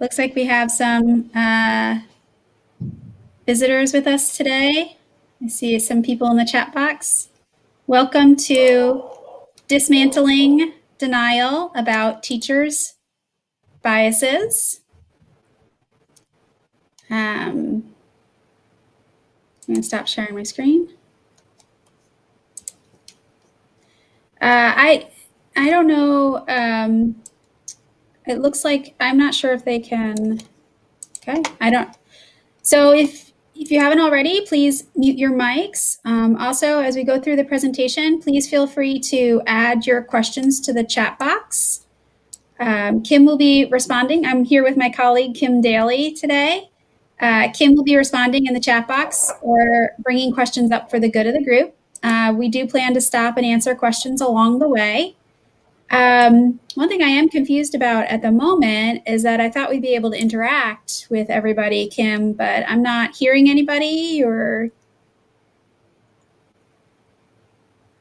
Looks like we have some visitors with us today. I see some people in the chat box. Welcome to Dismantling Denial about Teachers' Biases. I'm going to stop sharing my screen. I don't know. It looks like I'm not sure if they can. Okay, I don't. So if you haven't already, please mute your mics. Also, as we go through the presentation, please feel free to add your questions to the chat box. Kim will be responding. I'm here with my colleague, Kim Daly, today. Kim will be responding in the chat box or bringing questions up for the good of the group. We do plan to stop and answer questions along the way. One thing I am confused about at the moment is that I thought we'd be able to interact with everybody, Kim, but I'm not hearing anybody or...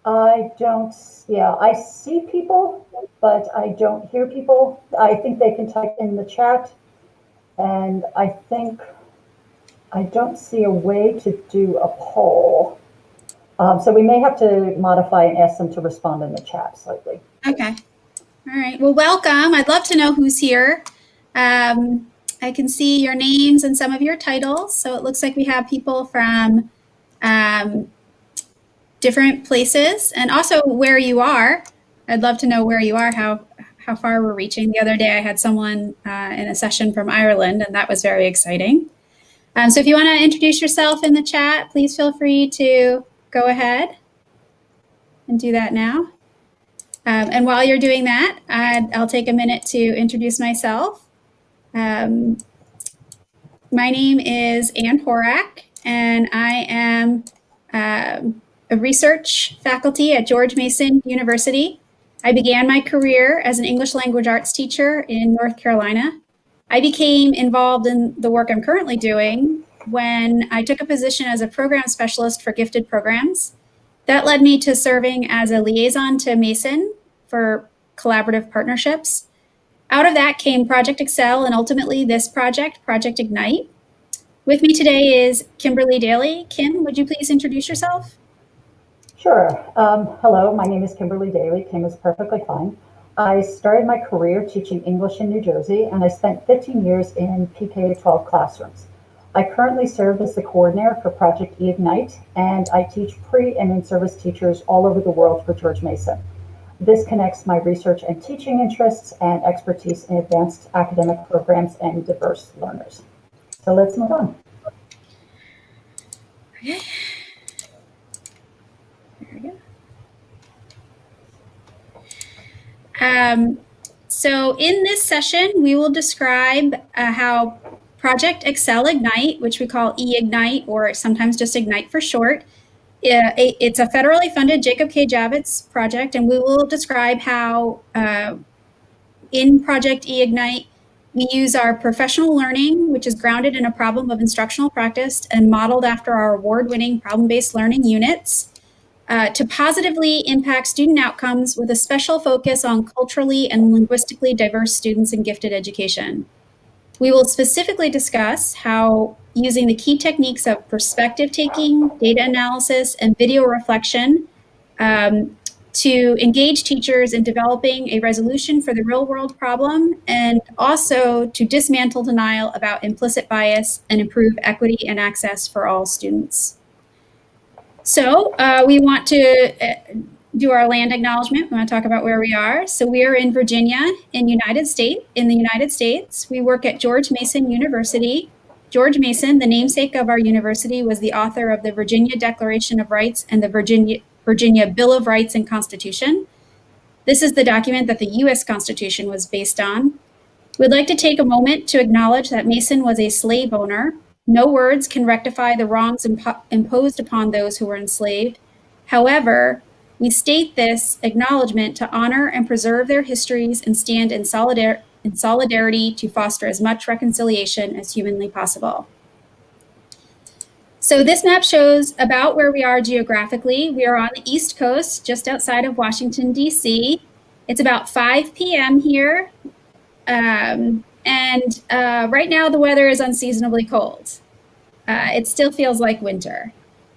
I don't, yeah, I see people, but I don't hear people. I think they can type in the chat, and I think I don't see a way to do a poll. So we may have to modify and ask them to respond in the chat slightly. Okay. All right. Well, welcome. I'd love to know who's here. I can see your names and some of your titles. So it looks like we have people from different places and also where you are. I'd love to know where you are, how far we're reaching. The other day I had someone in a session from Ireland, and that was very exciting. So if you want to introduce yourself in the chat, please feel free to go ahead and do that now. And while you're doing that, I'll take a minute to introduce myself. My name is Ann Horak, and I am a research faculty at George Mason University. I began my career as an English language arts teacher in North Carolina. I became involved in the work I'm currently doing when I took a position as a program specialist for gifted programs. That led me to serving as a liaison to Mason for collaborative partnerships. Out of that came Project Excel and ultimately this project, Project Ignite. With me today is Kimberly Daly. Kim, would you please introduce yourself? Sure. Hello, my name is Kimberly Daly. Kim is perfectly fine. I started my career teaching English in New Jersey, and I spent 15 years in PK-12 classrooms. I currently serve as the coordinator for Project Ignite, and I teach pre- and in-service teachers all over the world for George Mason. This connects my research and teaching interests and expertise in advanced academic programs and diverse learners. So let's move on. Okay. There we go. So in this session, we will describe how Project Excel Ignite, which we call E-Ignite or sometimes just Ignite for short, it's a federally funded Jacob K. Javits project, and we will describe how in Project E-Ignite, we use our professional learning, which is grounded in a problem of instructional practice and modeled after our award-winning problem-based learning units, to positively impact student outcomes with a special focus on culturally and linguistically diverse students in gifted education. We will specifically discuss how using the key techniques of perspective taking, data analysis, and video reflection to engage teachers in developing a resolution for the real-world problem, and also to dismantle denial about implicit bias and improve equity and access for all students. So we want to do our land acknowledgement. We want to talk about where we are. So we are in Virginia, in the United States. We work at George Mason University. George Mason, the namesake of our university, was the author of the Virginia Declaration of Rights and the Virginia Bill of Rights and Constitution. This is the document that the U.S. Constitution was based on. We'd like to take a moment to acknowledge that Mason was a slave owner. No words can rectify the wrongs imposed upon those who were enslaved. However, we state this acknowledgement to honor and preserve their histories and stand in solidarity to foster as much reconciliation as humanly possible. So this map shows about where we are geographically. We are on the East Coast, just outside of Washington, D.C. It's about 5 p.m. here. And right now, the weather is unseasonably cold. It still feels like winter.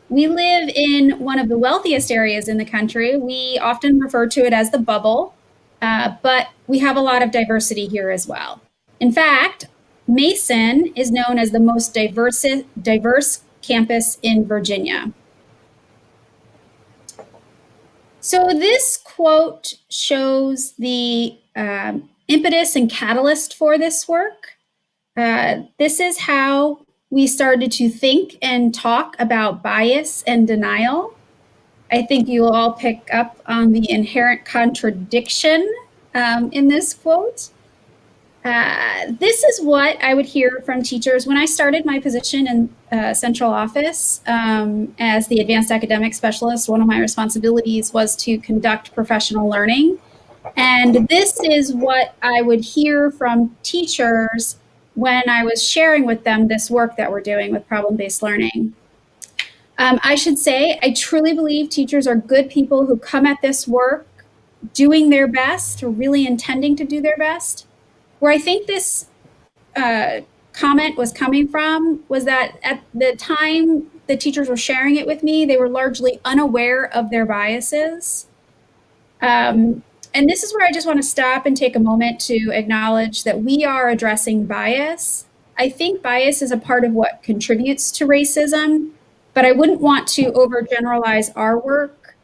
We live in one of the wealthiest areas in the country. We often refer to it as the bubble, but we have a lot of diversity here as well. In fact, Mason is known as the most diverse campus in Virginia. So this quote shows the impetus and catalyst for this work. This is how we started to think and talk about bias and denial. I think you will all pick up on the inherent contradiction in this quote. This is what I would hear from teachers when I started my position in central office as the advanced academic specialist. One of my responsibilities was to conduct professional learning. And this is what I would hear from teachers when I was sharing with them this work that we're doing with problem-based learning. I should say, I truly believe teachers are good people who come at this work doing their best, or really intending to do their best. Where I think this comment was coming from was that at the time the teachers were sharing it with me, they were largely unaware of their biases. And this is where I just want to stop and take a moment to acknowledge that we are addressing bias. I think bias is a part of what contributes to racism, but I wouldn't want to overgeneralize our work.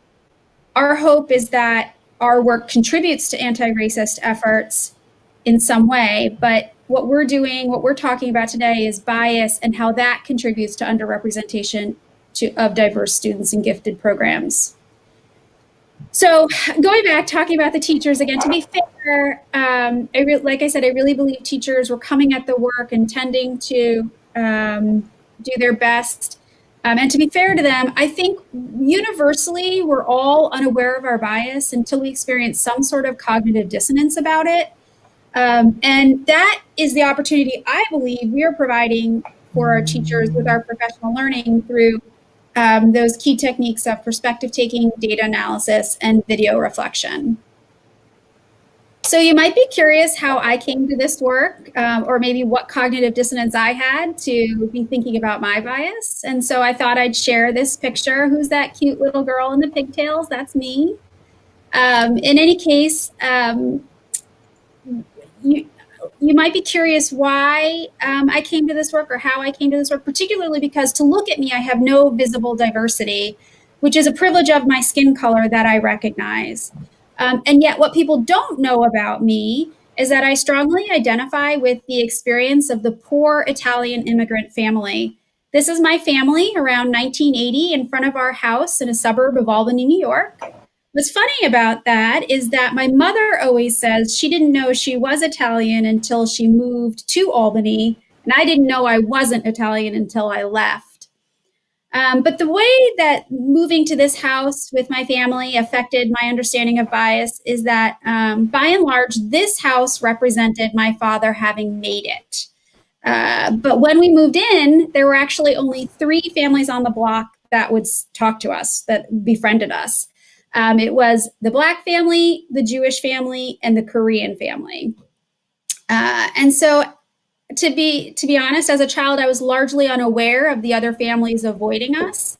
Our hope is that our work contributes to anti-racist efforts in some way, but what we're doing, what we're talking about today is bias and how that contributes to underrepresentation of diverse students in gifted programs. So going back, talking about the teachers again, to be fair, like I said, I really believe teachers were coming at the work intending to do their best. And to be fair to them, I think universally we're all unaware of our bias until we experience some sort of cognitive dissonance about it. And that is the opportunity I believe we are providing for our teachers with our professional learning through those key techniques of perspective taking, data analysis, and video reflection. So you might be curious how I came to this work, or maybe what cognitive dissonance I had to be thinking about my bias. And so I thought I'd share this picture. Who's that cute little girl in the pigtails? That's me. In any case, you might be curious why I came to this work or how I came to this work, particularly because to look at me, I have no visible diversity, which is a privilege of my skin color that I recognize. And yet what people don't know about me is that I strongly identify with the experience of the poor Italian immigrant family. This is my family around 1980 in front of our house in a suburb of Albany, New York. What's funny about that is that my mother always says she didn't know she was Italian until she moved to Albany, and I didn't know I wasn't Italian until I left. But the way that moving to this house with my family affected my understanding of bias is that, by and large, this house represented my father having made it. But when we moved in, there were actually only 3 families on the block that would talk to us, that befriended us. It was the Black family, the Jewish family, and the Korean family. And so to be honest, as a child, I was largely unaware of the other families avoiding us.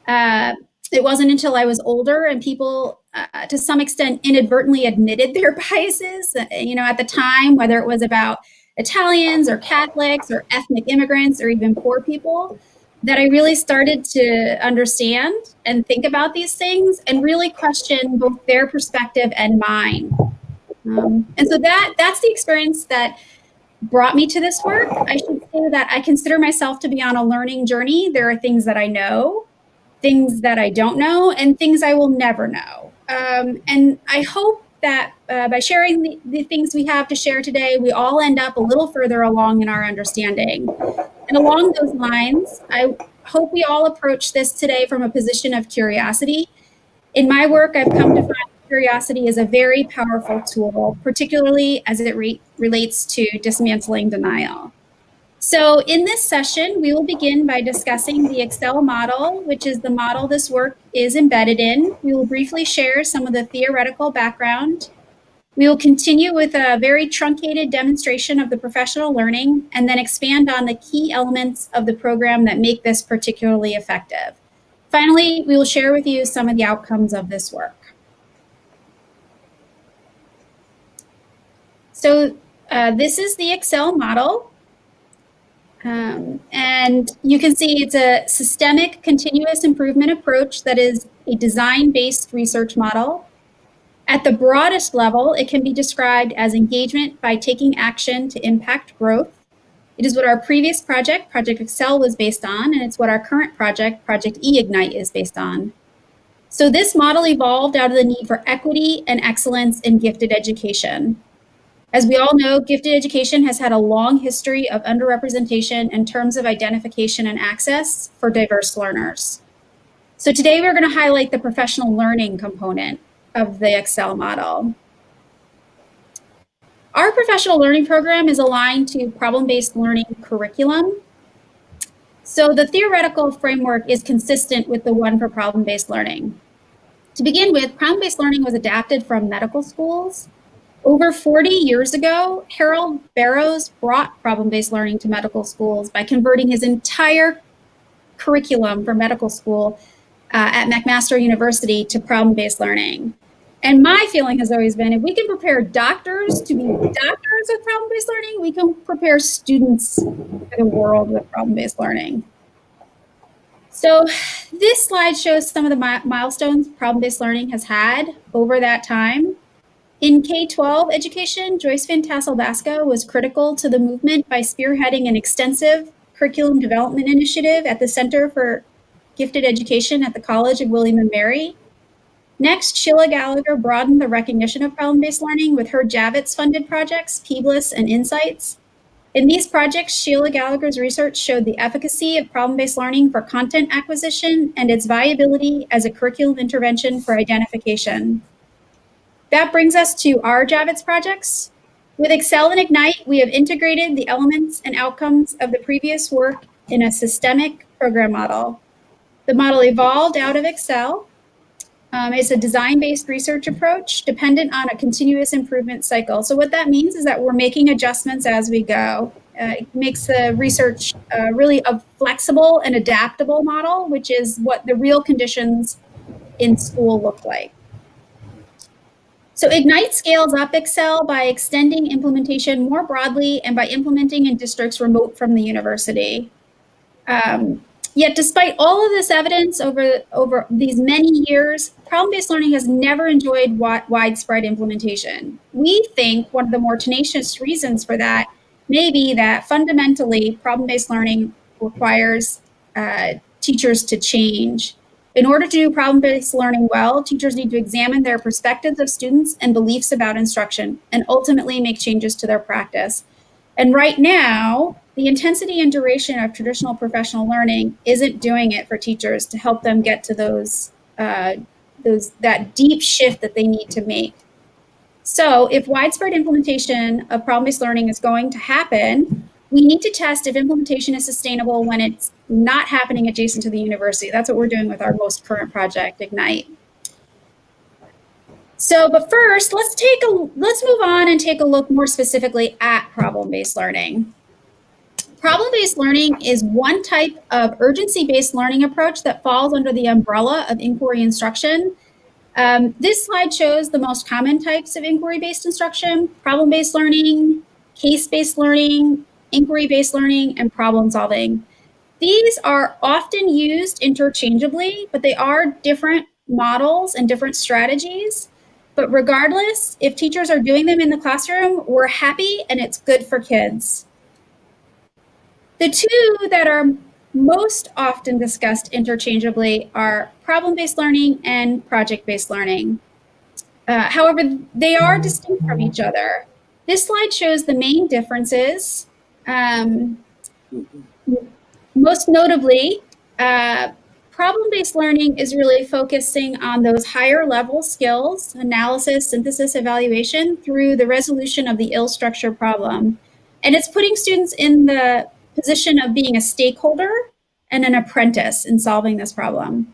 It wasn't until I was older and people, to some extent, inadvertently admitted their biases, at the time, whether it was about Italians or Catholics or ethnic immigrants or even poor people, that I really started to understand and think about these things and really question both their perspective and mine. And so that's the experience that brought me to this work. I should say that I consider myself to be on a learning journey. There are things that I know, things that I don't know, and things I will never know. And I hope that by sharing the things we have to share today, we all end up a little further along in our understanding. And along those lines, I hope we all approach this today from a position of curiosity. In my work, I've come to find curiosity is a very powerful tool, particularly as it relates to dismantling denial. So in this session, we will begin by discussing the Excel model, which is the model this work is embedded in. We will briefly share some of the theoretical background. We will continue with a very truncated demonstration of the professional learning and then expand on the key elements of the program that make this particularly effective. Finally, we will share with you some of the outcomes of this work. So this is the Excel model. And you can see it's a systemic continuous improvement approach that is a design-based research model. At the broadest level, it can be described as engagement by taking action to impact growth. It is what our previous project, Project Excel, was based on, and it's what our current project, Project eIgnite, is based on. So this model evolved out of the need for equity and excellence in gifted education. As we all know, gifted education has had a long history of underrepresentation in terms of identification and access for diverse learners. So today we're going to highlight the professional learning component of the Excel model. Our professional learning program is aligned to problem-based learning curriculum. So the theoretical framework is consistent with the one for problem-based learning. To begin with, problem-based learning was adapted from medical schools. Over 40 years ago, Harold Barrows brought problem-based learning to medical schools by converting his entire curriculum for medical school at McMaster University to problem-based learning. And my feeling has always been, if we can prepare doctors to be doctors with problem-based learning, we can prepare students for the world with problem-based learning. So this slide shows some of the milestones problem-based learning has had over that time. In K-12 education, Joyce Van Tassel-Basco was critical to the movement by spearheading an extensive curriculum development initiative at the Center for Gifted Education at the College of William & Mary. Next, Sheila Gallagher broadened the recognition of problem-based learning with her Javits-funded projects, Peebles and Insights. In these projects, Sheila Gallagher's research showed the efficacy of problem-based learning for content acquisition and its viability as a curriculum intervention for identification. That brings us to our Javits projects. With Excel and Ignite, we have integrated the elements and outcomes of the previous work in a systemic program model. The model evolved out of Excel. It's a design-based research approach dependent on a continuous improvement cycle. So what that means is that we're making adjustments as we go. It makes the research really a flexible and adaptable model, which is what the real conditions in school look like. So Ignite scales up Excel by extending implementation more broadly and by implementing in districts remote from the university. Yet despite all of this evidence over these many years, problem-based learning has never enjoyed widespread implementation. We think one of the more tenacious reasons for that may be that fundamentally problem-based learning requires teachers to change. In order to do problem-based learning well, teachers need to examine their perspectives of students and beliefs about instruction and ultimately make changes to their practice. And right now, the intensity and duration of traditional professional learning isn't doing it for teachers to help them get to that deep shift that they need to make. So if widespread implementation of problem-based learning is going to happen, we need to test if implementation is sustainable when it's not happening adjacent to the university. That's what we're doing with our most current project, Ignite. So, but first, let's move on and take a look more specifically at problem-based learning. Problem-based learning is one type of urgency-based learning approach that falls under the umbrella of inquiry instruction. This slide shows the most common types of inquiry-based instruction: problem-based learning, case-based learning, inquiry-based learning, and problem solving. These are often used interchangeably, but they are different models and different strategies. But regardless, if teachers are doing them in the classroom, we're happy and it's good for kids. The two that are most often discussed interchangeably are problem-based learning and project-based learning. However, they are distinct from each other. This slide shows the main differences. Most notably, problem-based learning is really focusing on those higher level skills, analysis, synthesis, evaluation, through the resolution of the ill-structured problem. And it's putting students in the position of being a stakeholder and an apprentice in solving this problem.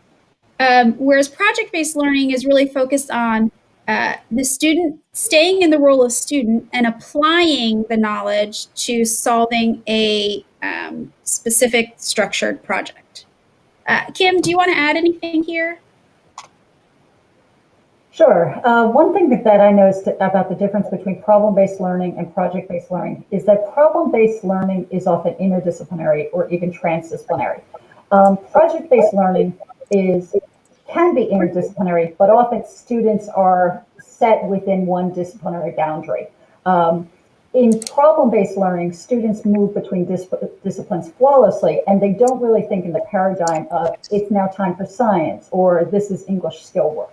Whereas project-based learning is really focused on the student staying in the role of student and applying the knowledge to solving a specific structured project. Kim, do you want to add anything here? Sure. One thing that I noticed about the difference between problem-based learning and project-based learning is that problem-based learning is often interdisciplinary or even transdisciplinary. Project-based learning can be interdisciplinary, but often students are set within one disciplinary boundary. In problem-based learning, students move between disciplines flawlessly, and they don't really think in the paradigm of it's now time for science or this is English skill work.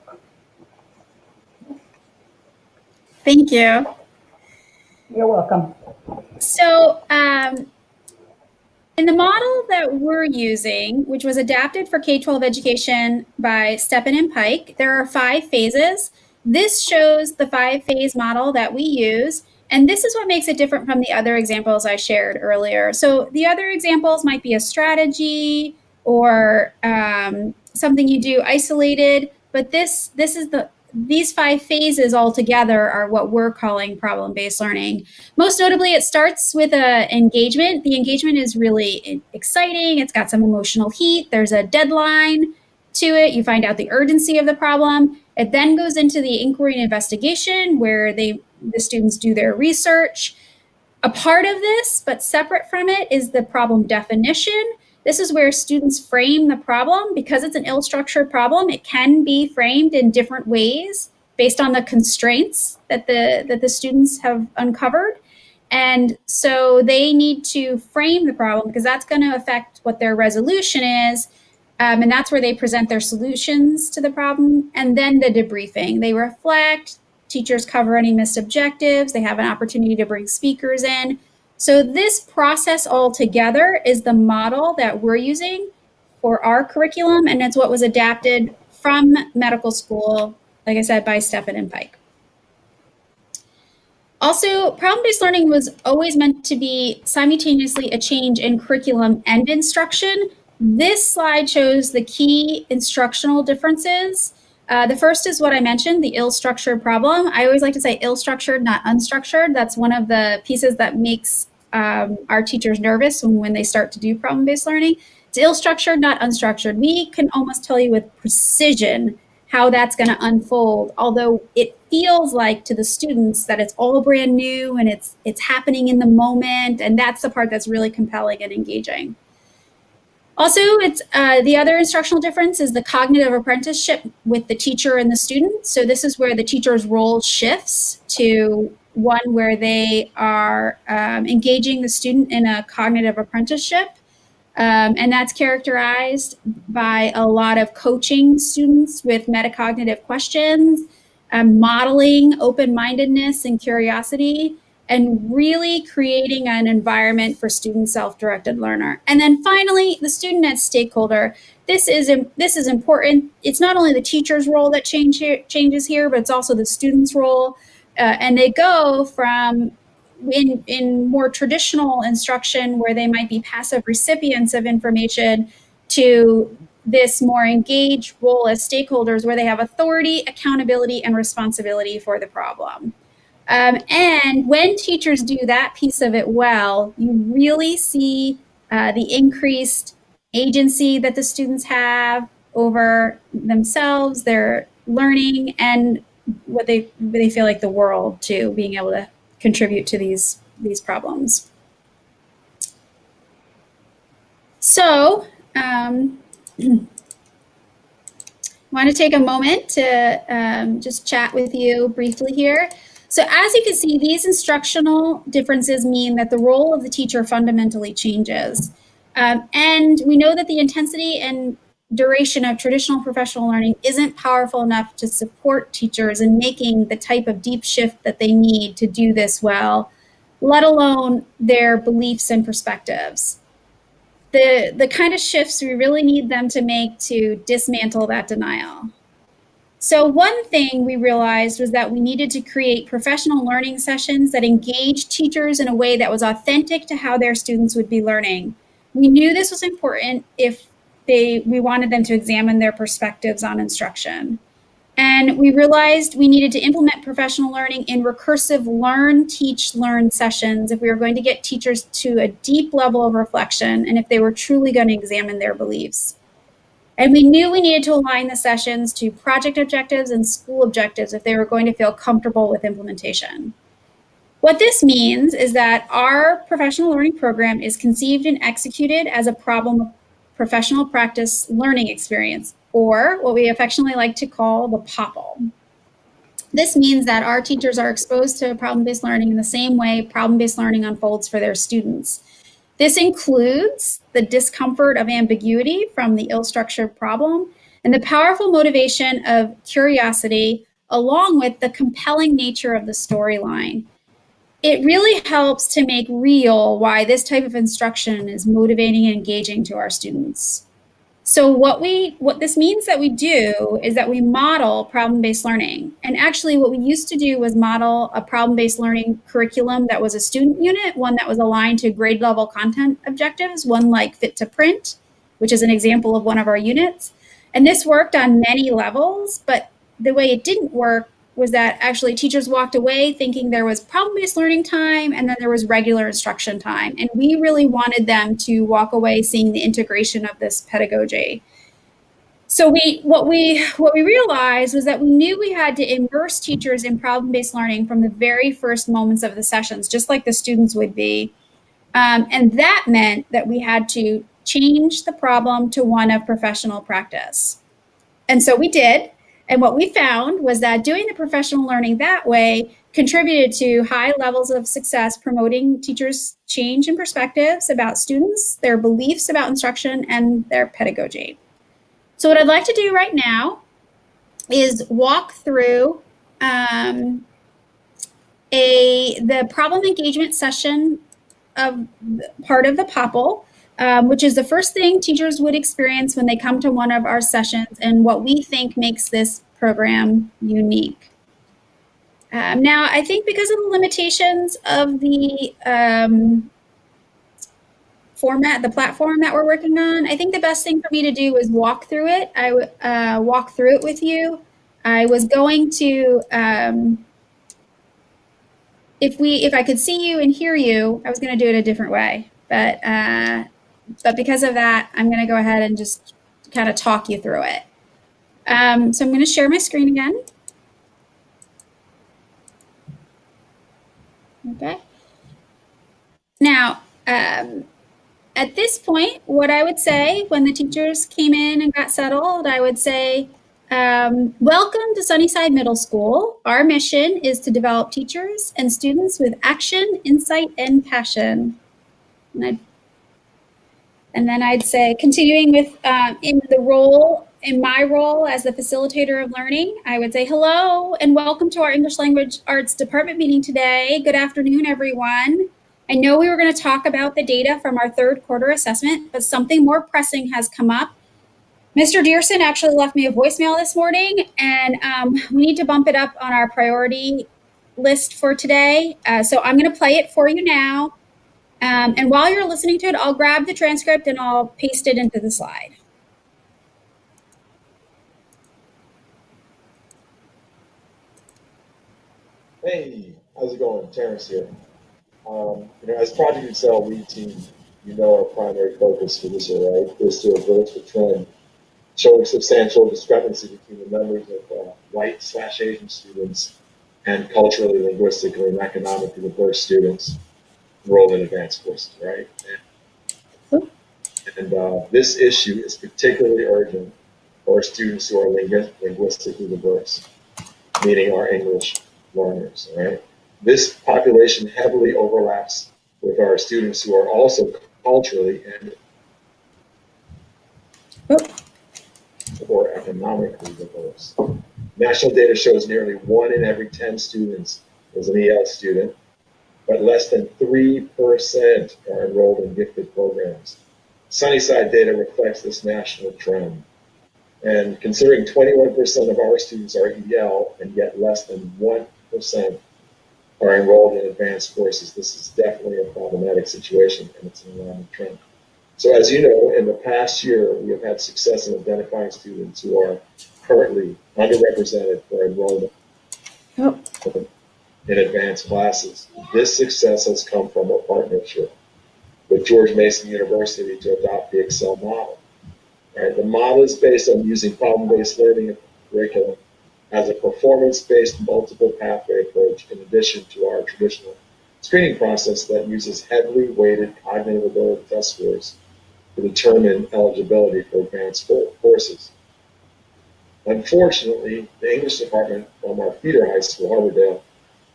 Thank you. You're welcome. So, in the model that we're using, which was adapted for K-12 education by Steppen and Pike, there are 5 phases. This shows the 5-phase model that we use, and this is what makes it different from the other examples I shared earlier. So the other examples might be a strategy or something you do isolated, but these 5 phases all together are what we're calling problem-based learning. Most notably, it starts with engagement. The engagement is really exciting. It's got some emotional heat. There's a deadline to it. You find out the urgency of the problem. It then goes into the inquiry and investigation where the students do their research. A part of this, but separate from it, is the problem definition. This is where students frame the problem. Because it's an ill-structured problem, it can be framed in different ways based on the constraints that the students have uncovered. And so they need to frame the problem because that's going to affect what their resolution is. And that's where they present their solutions to the problem. And then the debriefing. They reflect, teachers cover any missed objectives, they have an opportunity to bring speakers in. So this process all together is the model that we're using for our curriculum, and it's what was adapted from medical school, like I said, by Steppen and Pike. Also, problem-based learning was always meant to be simultaneously a change in curriculum and instruction. This slide shows the key instructional differences. The first is what I mentioned, the ill-structured problem. I always like to say ill-structured, not unstructured. That's one of the pieces that makes our teachers nervous when they start to do problem-based learning. It's ill-structured, not unstructured. We can almost tell you with precision how that's going to unfold, although it feels like to the students that it's all brand new and it's happening in the moment, and that's the part that's really compelling and engaging. Also, it's the other instructional difference is the cognitive apprenticeship with the teacher and the student. So this is where the teacher's role shifts to one where they are engaging the student in a cognitive apprenticeship. And that's characterized by a lot of coaching students with metacognitive questions, modeling open-mindedness and curiosity, and really creating an environment for student self-directed learner. And then finally, the student as stakeholder. This is important. It's not only the teacher's role that changes here, but it's also the student's role. And they go from in more traditional instruction where they might be passive recipients of information to this more engaged role as stakeholders where they have authority, accountability, and responsibility for the problem. And when teachers do that piece of it well, you really see the increased agency that the students have over themselves, their learning, and what they feel like the world too, being able to contribute to these problems. So, want to take a moment to just chat with you briefly here. So as you can see, these instructional differences mean that the role of the teacher fundamentally changes. And we know that the intensity and duration of traditional professional learning isn't powerful enough to support teachers in making the type of deep shift that they need to do this well, let alone their beliefs and perspectives. The kind of shifts we really need them to make to dismantle that denial. So one thing we realized was that we needed to create professional learning sessions that engaged teachers in a way that was authentic to how their students would be learning. We knew this was important if we wanted them to examine their perspectives on instruction. And we realized we needed to implement professional learning in recursive learn, teach, learn sessions if we were going to get teachers to a deep level of reflection and if they were truly going to examine their beliefs. And we knew we needed to align the sessions to project objectives and school objectives if they were going to feel comfortable with implementation. What this means is that our professional learning program is conceived and executed as a problem professional practice learning experience, or what we affectionately like to call the POPL. This means that our teachers are exposed to problem-based learning in the same way problem-based learning unfolds for their students. This includes the discomfort of ambiguity from the ill-structured problem and the powerful motivation of curiosity, along with the compelling nature of the storyline. It really helps to make real why this type of instruction is motivating and engaging to our students. So what this means that we do is that we model problem-based learning. And actually what we used to do was model a problem-based learning curriculum that was a student unit, one that was aligned to grade level content objectives, one like Fit to Print, which is an example of one of our units. And this worked on many levels, but the way it didn't work was that actually teachers walked away thinking there was problem-based learning time and then there was regular instruction time. And we really wanted them to walk away seeing the integration of this pedagogy. So what we realized was that we knew we had to immerse teachers in problem-based learning from the very first moments of the sessions, just like the students would be. And that meant that we had to change the problem to one of professional practice. And so we did. And what we found was that doing the professional learning that way contributed to high levels of success promoting teachers' change in perspectives about students, their beliefs about instruction, and their pedagogy. So what I'd like to do right now is walk through the problem engagement session of part of the POPL, which is the first thing teachers would experience when they come to one of our sessions and what we think makes this program unique. Now, I think because of the limitations of the format, the platform that we're working on, I think the best thing for me to do is walk through it. I would walk through it with you. I was going to, if I could see you and hear you, I was going to do it a different way. But because of that, I'm going to go ahead and just kind of talk you through it. So I'm going to share my screen again. Okay. Now, at this point, what I would say when the teachers came in and got settled, I would say, welcome to Sunnyside Middle School. Our mission is to develop teachers and students with action, insight, and passion. And then I'd say, continuing with in my role as the facilitator of learning, I would say hello and welcome to our English Language Arts Department meeting today. Good afternoon, everyone. I know we were going to talk about the data from our third quarter assessment, but something more pressing has come up. Mr. Dearson actually left me a voicemail this morning, and we need to bump it up on our priority list for today. So I'm going to play it for you now. And while you're listening to it, I'll grab the transcript and I'll paste it into the slide. Hey, how's it going? Terrence here. As Project Excel lead team, our primary focus for this year, right, is to reverse the trend, showing substantial discrepancy between the numbers of white/Asian students and culturally, linguistically, and economically diverse students enrolled in advanced courses, right? And this issue is particularly urgent for students who are linguistically diverse, meaning our English learners, right? This population heavily overlaps with our students who are also culturally and or economically diverse. National data shows nearly 1 in every 10 students is an EL student, but less than 3% are enrolled in gifted programs. Sunnyside data reflects this national trend. And considering 21% of our students are EL and yet less than 1% are enrolled in advanced courses, this is definitely a problematic situation, and it's an alarming trend. So as you know, in the past year, we have had success in identifying students who are currently underrepresented for enrollment Oh, in advanced classes. This success has come from a partnership with George Mason University to adopt the Excel model. Right? The model is based on using problem-based learning curriculum as a performance-based multiple pathway approach in addition to our traditional screening process that uses heavily weighted cognitive ability test scores to determine eligibility for advanced courses. Unfortunately, the English department from our feeder high school, Harbordale,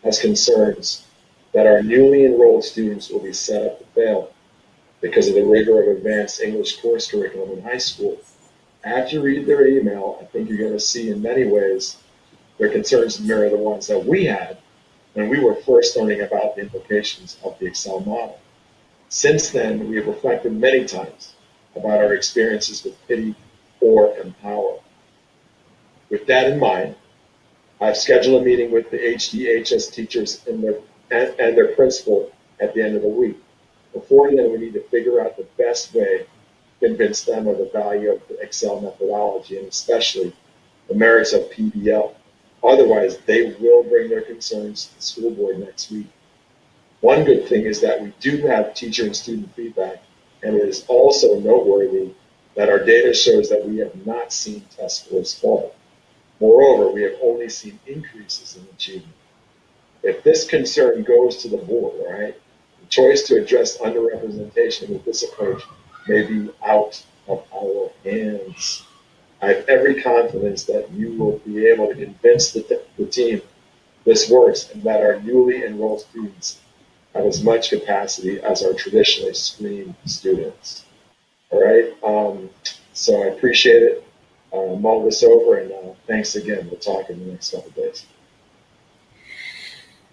has concerns that our newly enrolled students will be set up to fail because of the rigor of advanced English course curriculum in high school. After you read their email, I think you're going to see in many ways their concerns mirror the ones that we had when we were first learning about the implications of the Excel model. Since then, we have reflected many times about our experiences with pity, or empower. With that in mind, I've scheduled a meeting with the HDHS teachers and their principal at the end of the week. Before then, we need to figure out the best way to convince them of the value of the Excel methodology and especially the merits of PBL. Otherwise, they will bring their concerns to the school board next week. One good thing is that we do have teacher and student feedback, and it is also noteworthy that our data shows that we have not seen test scores fall. Moreover, we have only seen increases in achievement. If this concern goes to the board, right, the choice to address underrepresentation with this approach may be out of our hands. I have every confidence that you will be able to convince the team this works and that our newly enrolled students have as much capacity as our traditionally screened students. All right, so I appreciate it. Mull this over, and thanks again. We'll talk in the next couple of days.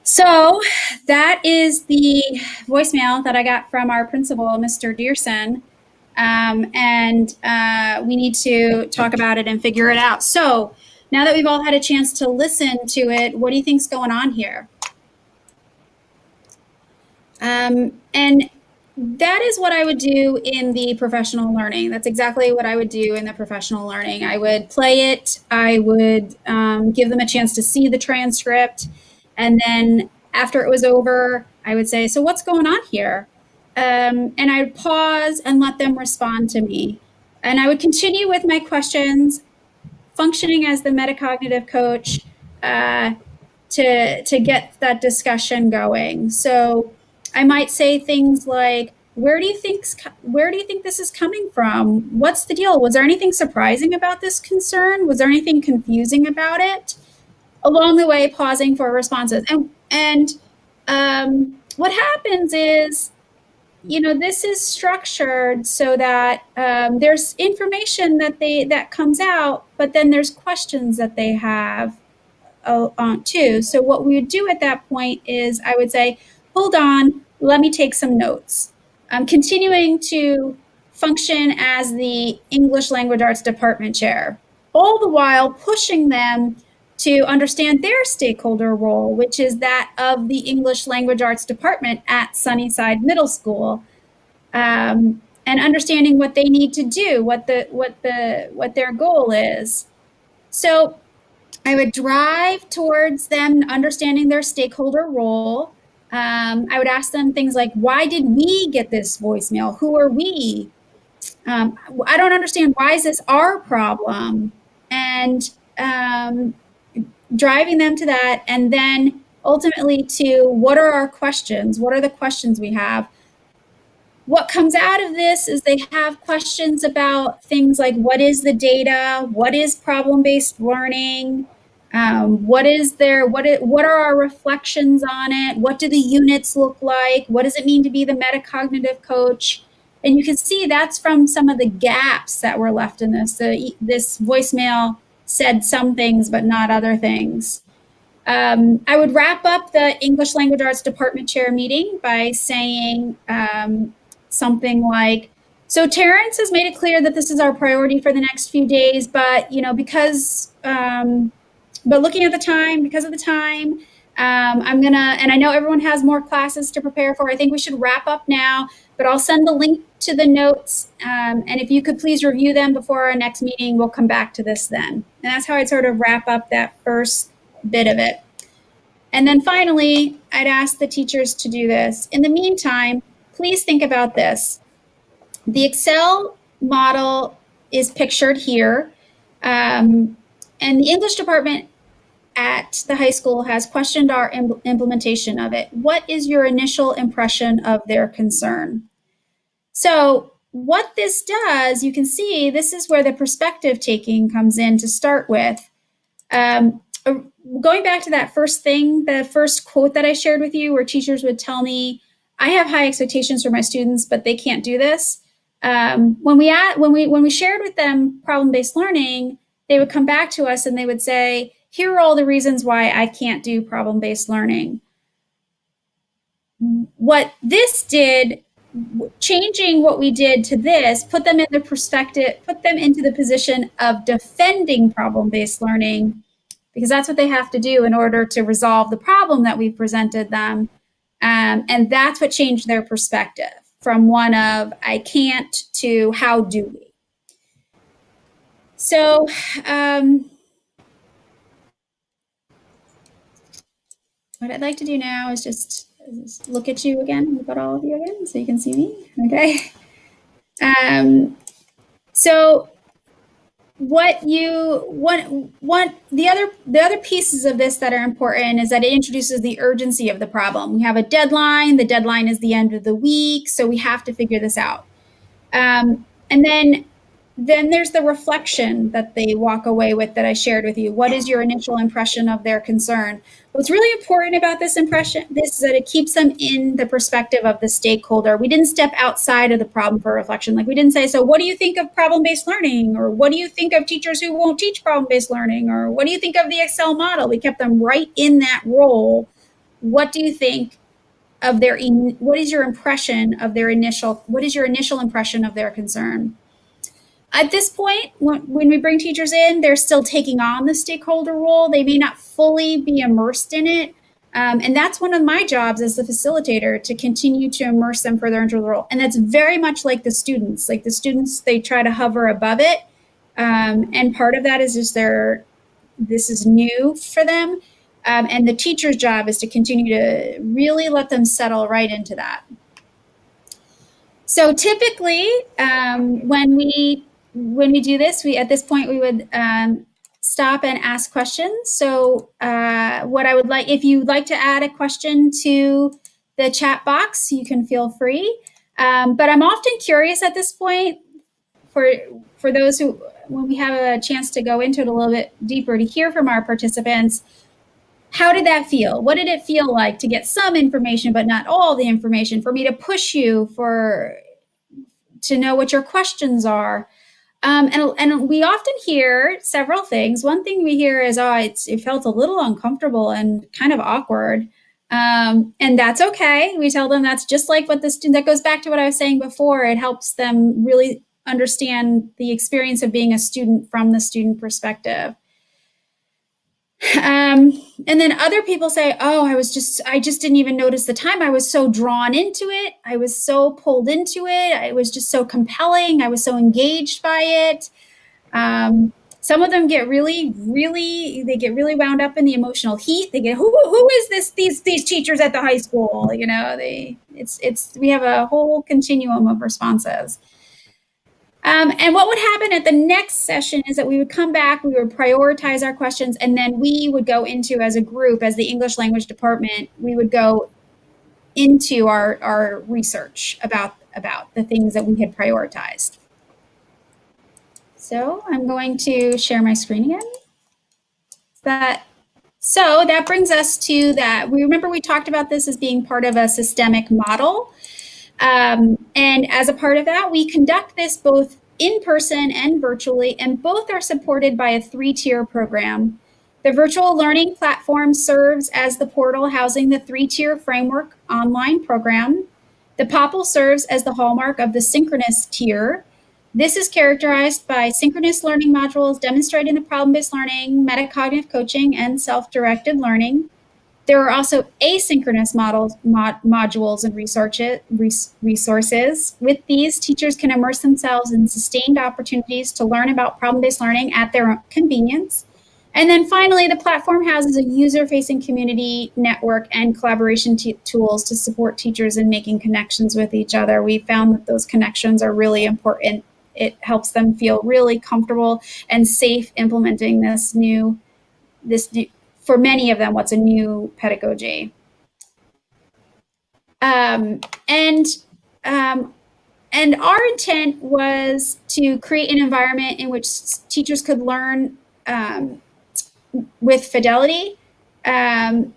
so that is the voicemail that I got from our principal, Mr. Dearson. And we need to talk about it and figure it out. So now that we've all had a chance to listen to it, what do you think's going on here? And that is what I would do in the professional learning. That's exactly what I would do in the professional learning. I would play it. I would give them a chance to see the transcript. And then after it was over, I would say, so what's going on here? And I would pause and let them respond to me. And I would continue with my questions, functioning as the metacognitive coach to get that discussion going. So I might say things like, where do you think this is coming from? What's the deal? Was there anything surprising about this concern? Was there anything confusing about it? Along the way, pausing for responses. And what happens is, this is structured so that there's information that comes out, but then there's questions that they have on too. So what we would do at that point is I would say, hold on, let me take some notes. I'm continuing to function as the English Language Arts Department chair, all the while pushing them to understand their stakeholder role, which is that of the English Language Arts Department at Sunnyside Middle School, and understanding what they need to do, what their goal is. So I would drive towards them understanding their stakeholder role. I would ask them things like, why did we get this voicemail? Who are we? I don't understand. Why is this our problem? And driving them to that, and then ultimately to what are our questions? What are the questions we have? What comes out of this is they have questions about things like, what is the data? What is problem-based learning? What are our reflections on it? What do the units look like? What does it mean to be the metacognitive coach? And you can see that's from some of the gaps that were left in this. This voicemail said some things, but not other things. I would wrap up the English Language Arts Department chair meeting by saying something like, so Terrence has made it clear that this is our priority for the next few days, but but looking at the time, because of the time, and I know everyone has more classes to prepare for. I think we should wrap up now. but I'll send the link to the notes. And if you could please review them before our next meeting, we'll come back to this then. And that's how I'd sort of wrap up that first bit of it. And then finally, I'd ask the teachers to do this. In the meantime, please think about this. The Excel model is pictured here. And the English department at the high school has questioned our implementation of it. What is your initial impression of their concern? So what this does, you can see this is where the perspective taking comes in to start with. Going back to that first thing, the first quote that I shared with you, where teachers would tell me, I have high expectations for my students, but they can't do this. When we shared with them problem-based learning, they would come back to us and they would say, here are all the reasons why I can't do problem-based learning. What this did, changing what we did to this, put them in the perspective, put them into the position of defending problem-based learning, because that's what they have to do in order to resolve the problem that we presented them. And that's what changed their perspective from one of I can't to how do we. So what I'd like to do now is just look at you again, look at all of you again so you can see me, okay? So the other pieces of this that are important is that it introduces the urgency of the problem. We have a deadline. The deadline is the end of the week, so we have to figure this out. And then there's the reflection that they walk away with that I shared with you. What is your initial impression of their concern? What's really important about this is that it keeps them in the perspective of the stakeholder. We didn't step outside of the problem for reflection. Like we didn't say, so what do you think of problem-based learning? Or what do you think of teachers who won't teach problem-based learning? Or what do you think of the Excel model? We kept them right in that role. What do you think of what is your impression of their what is your initial impression of their concern? At this point, when we bring teachers in, they're still taking on the stakeholder role. They may not fully be immersed in it. And that's one of my jobs as the facilitator, to continue to immerse them further into the role. And that's very much like the students. Like the students, they try to hover above it. And part of that is just this is new for them. And the teacher's job is to continue to really let them settle right into that. So typically, when we do this, at this point we would stop and ask questions. So what I would like, if you'd like to add a question to the chat box, you can feel free. But I'm often curious at this point for those who, when we have a chance to go into it a little bit deeper, to hear from our participants, how did that feel? What did it feel like to get some information but not all the information? For me to push you to know what your questions are. And we often hear several things. One thing we hear is, it felt a little uncomfortable and kind of awkward. And that's okay. We tell them that's just like what the student, that goes back to what I was saying before. It helps them really understand the experience of being a student from the student perspective. And then other people say, I just didn't even notice the time. I was so drawn into it. I was so pulled into it. It was just so compelling. I was so engaged by it. Some of them get really wound up in the emotional heat. They get, who is these teachers at the high school? You know, we have a whole continuum of responses. And what would happen at the next session is that we would come back, we would prioritize our questions, and then we would go into, as a group, as the English language department, we would go into our research about the things that we had prioritized. So I'm going to share my screen again. So that brings us to that. Remember we talked about this as being part of a systemic model. And as a part of that, we conduct this both in person and virtually, and both are supported by a 3-tier program. The virtual learning platform serves as the portal housing the 3-tier framework online program. The POPL serves as the hallmark of the synchronous tier. This is characterized by synchronous learning modules demonstrating the problem-based learning, metacognitive coaching, and self-directed learning. There are also asynchronous modules and resources. With these, teachers can immerse themselves in sustained opportunities to learn about problem-based learning at their own convenience. And then finally, the platform houses a user-facing community network and collaboration tools to support teachers in making connections with each other. We found that those connections are really important. It helps them feel really comfortable and safe implementing this new, for many of them, what's a new pedagogy. And our intent was to create an environment in which teachers could learn with fidelity, and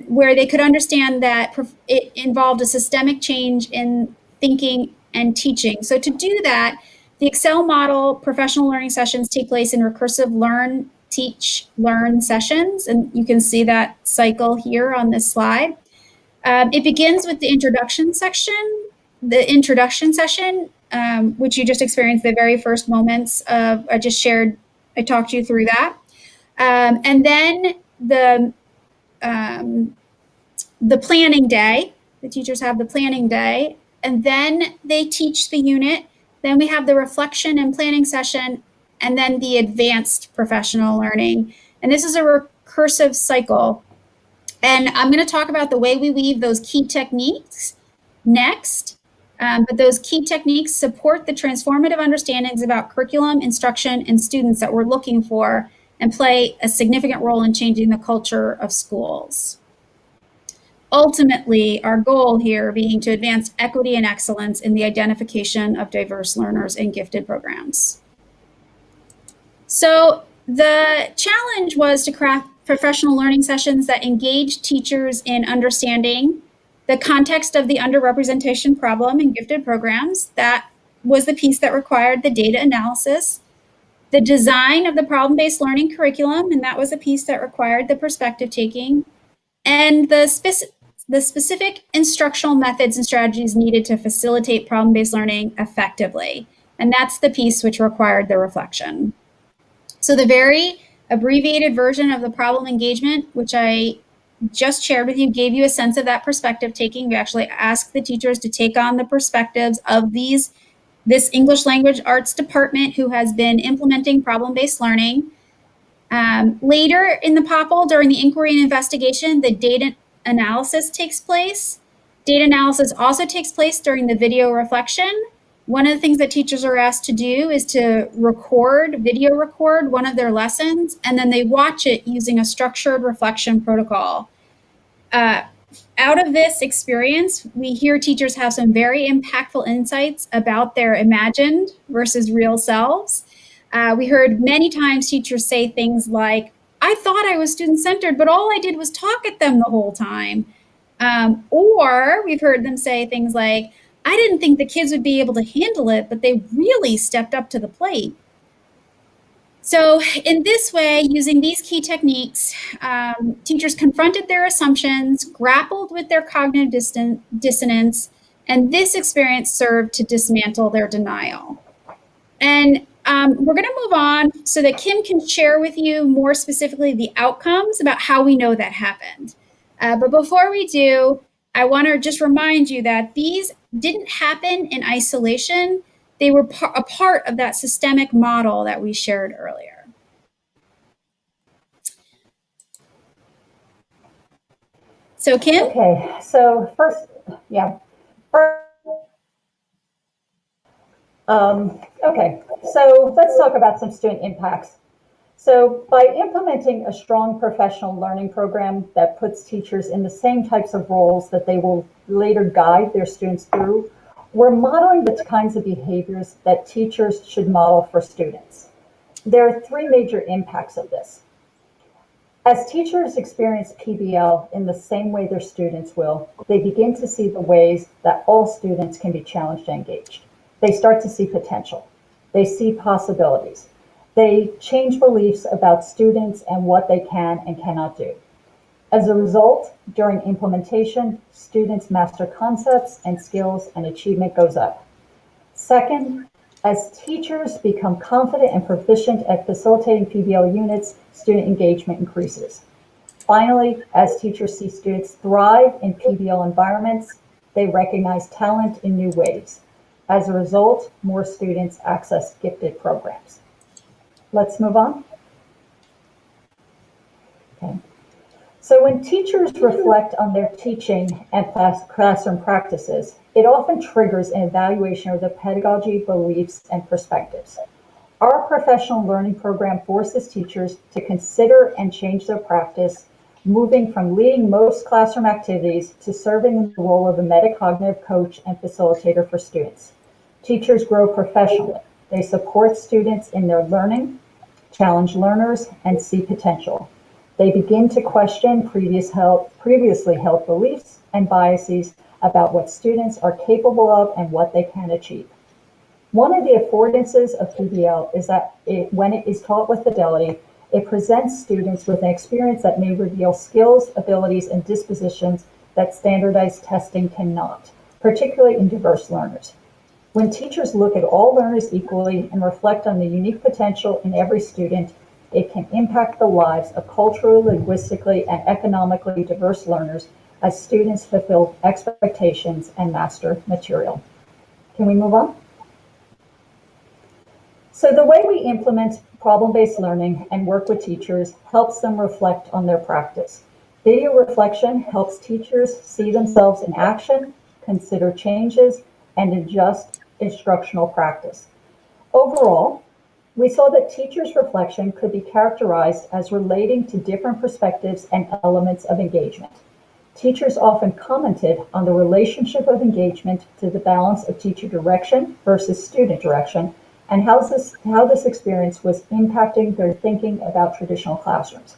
where they could understand that it involved a systemic change in thinking and teaching. So to do that, the Excel model professional learning sessions take place in recursive learn, teach, learn sessions, and you can see that cycle here on this slide. It begins with the introduction session, which you just experienced the very first moments of. I talked you through that. And then the planning day, the teachers have the planning day, and then they teach the unit. Then we have the reflection and planning session, and then the advanced professional learning. And this is a recursive cycle. And I'm going to talk about the way we weave those key techniques next. But those key techniques support the transformative understandings about curriculum, instruction, and students that we're looking for, and play a significant role in changing the culture of schools. Ultimately, our goal here being to advance equity and excellence in the identification of diverse learners in gifted programs. So the challenge was to craft professional learning sessions that engage teachers in understanding the context of the underrepresentation problem in gifted programs. That was the piece that required the data analysis. The design of the problem-based learning curriculum, and that was a piece that required the perspective taking. And the specific instructional methods and strategies needed to facilitate problem-based learning effectively. And that's the piece which required the reflection. So the very abbreviated version of the problem engagement, which I just shared with you, gave you a sense of that perspective taking. We actually asked the teachers to take on the perspectives of this English language arts department who has been implementing problem-based learning. Later in the POPL, during the inquiry and investigation, the data analysis takes place. Data analysis also takes place during the video reflection. One of the things that teachers are asked to do is to video record one of their lessons, and then they watch it using a structured reflection protocol. Out of this experience, we hear teachers have some very impactful insights about their imagined versus real selves. We heard many times teachers say things like, I thought I was student-centered, but all I did was talk at them the whole time. Or we've heard them say things like, I didn't think the kids would be able to handle it, but they really stepped up to the plate. So in this way, using these key techniques, teachers confronted their assumptions, grappled with their cognitive dissonance, and this experience served to dismantle their denial. And we're going to move on so that Kim can share with you more specifically the outcomes about how we know that happened. But before we do, I want to just remind you that these didn't happen in isolation. They were a part of that systemic model that we shared earlier. So Kim? Okay, so first, okay, so let's talk about some student impacts. So by implementing a strong professional learning program that puts teachers in the same types of roles that they will later guide their students through, we're modeling the kinds of behaviors that teachers should model for students. There are three major impacts of this. As teachers experience PBL in the same way their students will, they begin to see the ways that all students can be challenged and engaged. They start to see potential. They see possibilities. They change beliefs about students and what they can and cannot do. As a result, during implementation, students master concepts and skills and achievement goes up. Second, as teachers become confident and proficient at facilitating PBL units, student engagement increases. Finally, as teachers see students thrive in PBL environments, they recognize talent in new ways. As a result, more students access gifted programs. Let's move on. Okay. So when teachers reflect on their teaching and classroom practices, it often triggers an evaluation of their pedagogy, beliefs, and perspectives. Our professional learning program forces teachers to consider and change their practice, moving from leading most classroom activities to serving the role of a metacognitive coach and facilitator for students. Teachers grow professionally. They support students in their learning, challenge learners, and see potential. They begin to question previously held beliefs and biases about what students are capable of and what they can achieve. One of the affordances of PBL is that when it is taught with fidelity, it presents students with an experience that may reveal skills, abilities, and dispositions that standardized testing cannot, particularly in diverse learners. When teachers look at all learners equally and reflect on the unique potential in every student, it can impact the lives of culturally, linguistically, and economically diverse learners as students fulfill expectations and master material. Can we move on? So the way we implement problem-based learning and work with teachers helps them reflect on their practice. Video reflection helps teachers see themselves in action, consider changes, and adjust instructional practice. Overall, we saw that teachers' reflection could be characterized as relating to different perspectives and elements of engagement. Teachers often commented on the relationship of engagement to the balance of teacher direction versus student direction, and how this experience was impacting their thinking about traditional classrooms.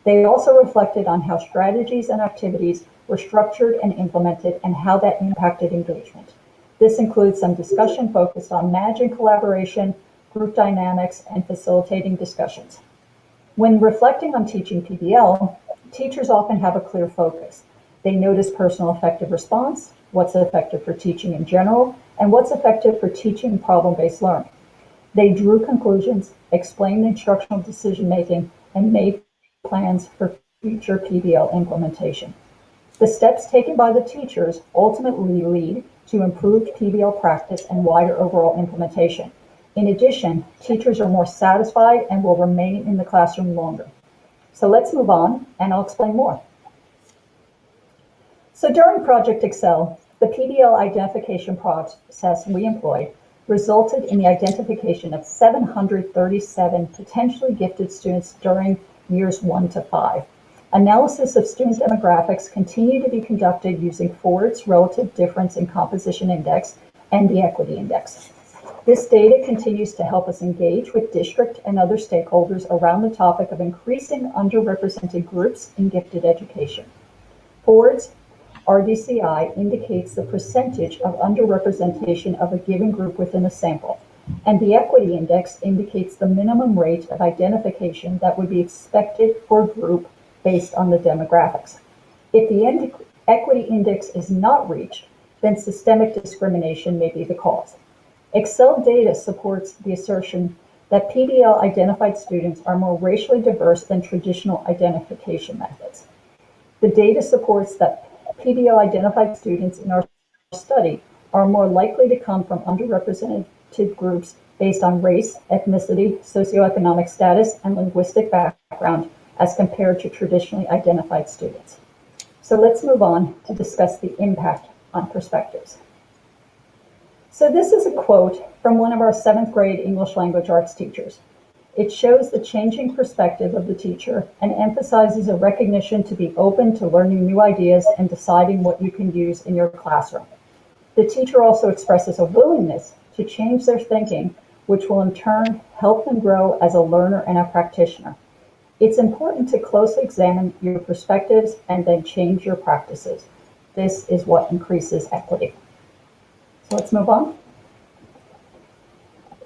They also reflected on how strategies and activities were structured and implemented and how that impacted engagement. This includes some discussion focused on managing collaboration, group dynamics, and facilitating discussions. When reflecting on teaching PBL, teachers often have a clear focus. They notice personal effective response, what's effective for teaching in general, and what's effective for teaching problem-based learning. They drew conclusions, explained instructional decision-making, and made plans for future PBL implementation. The steps taken by the teachers ultimately lead to improved PBL practice and wider overall implementation. In addition, teachers are more satisfied and will remain in the classroom longer. So let's move on, and I'll explain more. So during Project Excel, the PBL identification process we employed resulted in the identification of 737 potentially gifted students during years 1 to 5. Analysis of student demographics continue to be conducted using Ford's Relative Difference in Composition Index and the Equity Index. This data continues to help us engage with district and other stakeholders around the topic of increasing underrepresented groups in gifted education. Ford's RDCI indicates the percentage of underrepresentation of a given group within a sample, and the Equity Index indicates the minimum rate of identification that would be expected for a group based on the demographics. If the Equity Index is not reached, then systemic discrimination may be the cause. Excel data supports the assertion that PBL identified students are more racially diverse than traditional identification methods. The data supports that PBL identified students in our study are more likely to come from underrepresented groups based on race, ethnicity, socioeconomic status, and linguistic background as compared to traditionally identified students. So let's move on to discuss the impact on perspectives. So this is a quote from one of our 7th grade English language arts teachers. It shows the changing perspective of the teacher and emphasizes a recognition to be open to learning new ideas and deciding what you can use in your classroom. The teacher also expresses a willingness to change their thinking, which will in turn help them grow as a learner and a practitioner. It's important to closely examine your perspectives and then change your practices. This is what increases equity. So let's move on.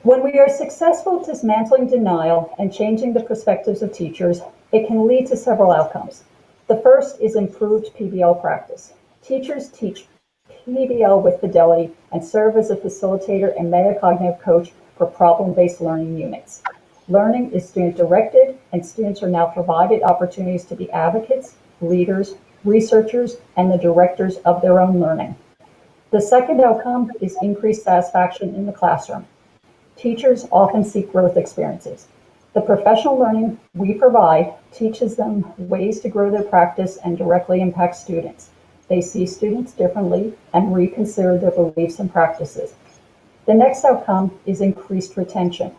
When we are successful dismantling denial and changing the perspectives of teachers, it can lead to several outcomes. The first is improved PBL practice. Teachers teach PBL with fidelity and serve as a facilitator and metacognitive coach for problem-based learning units. Learning is student-directed, and students are now provided opportunities to be advocates, leaders, researchers, and the directors of their own learning. The second outcome is increased satisfaction in the classroom. Teachers often seek growth experiences. The professional learning we provide teaches them ways to grow their practice and directly impact students. They see students differently and reconsider their beliefs and practices. The next outcome is increased retention.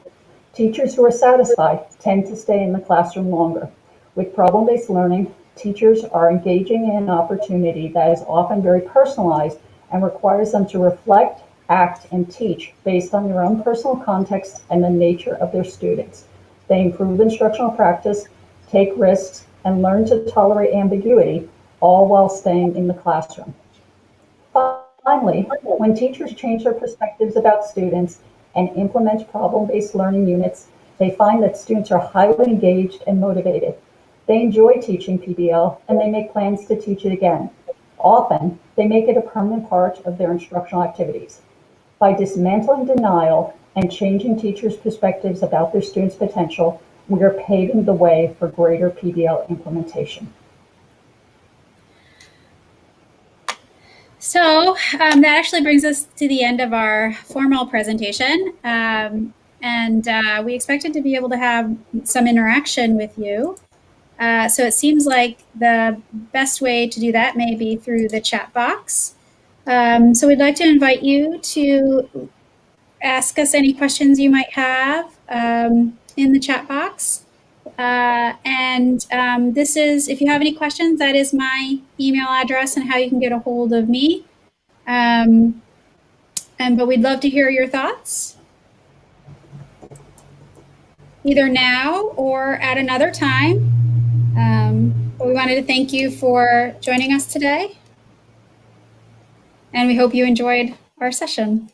Teachers who are satisfied tend to stay in the classroom longer. With problem-based learning, teachers are engaging in an opportunity that is often very personalized and requires them to reflect, act, and teach based on their own personal context and the nature of their students. They improve instructional practice, take risks, and learn to tolerate ambiguity, all while staying in the classroom. Finally, when teachers change their perspectives about students and implement problem-based learning units, they find that students are highly engaged and motivated. They enjoy teaching PBL and they make plans to teach it again. Often, they make it a permanent part of their instructional activities. By dismantling denial and changing teachers' perspectives about their students' potential, we are paving the way for greater PBL implementation. So that actually brings us to the end of our formal presentation. We expected to be able to have some interaction with you. So it seems like the best way to do that may be through the chat box. So we'd like to invite you to ask us any questions you might have in the chat box. This is, if you have any questions, that is my email address and how you can get a hold of me. But we'd love to hear your thoughts, either now or at another time. But we wanted to thank you for joining us today, and we hope you enjoyed our session.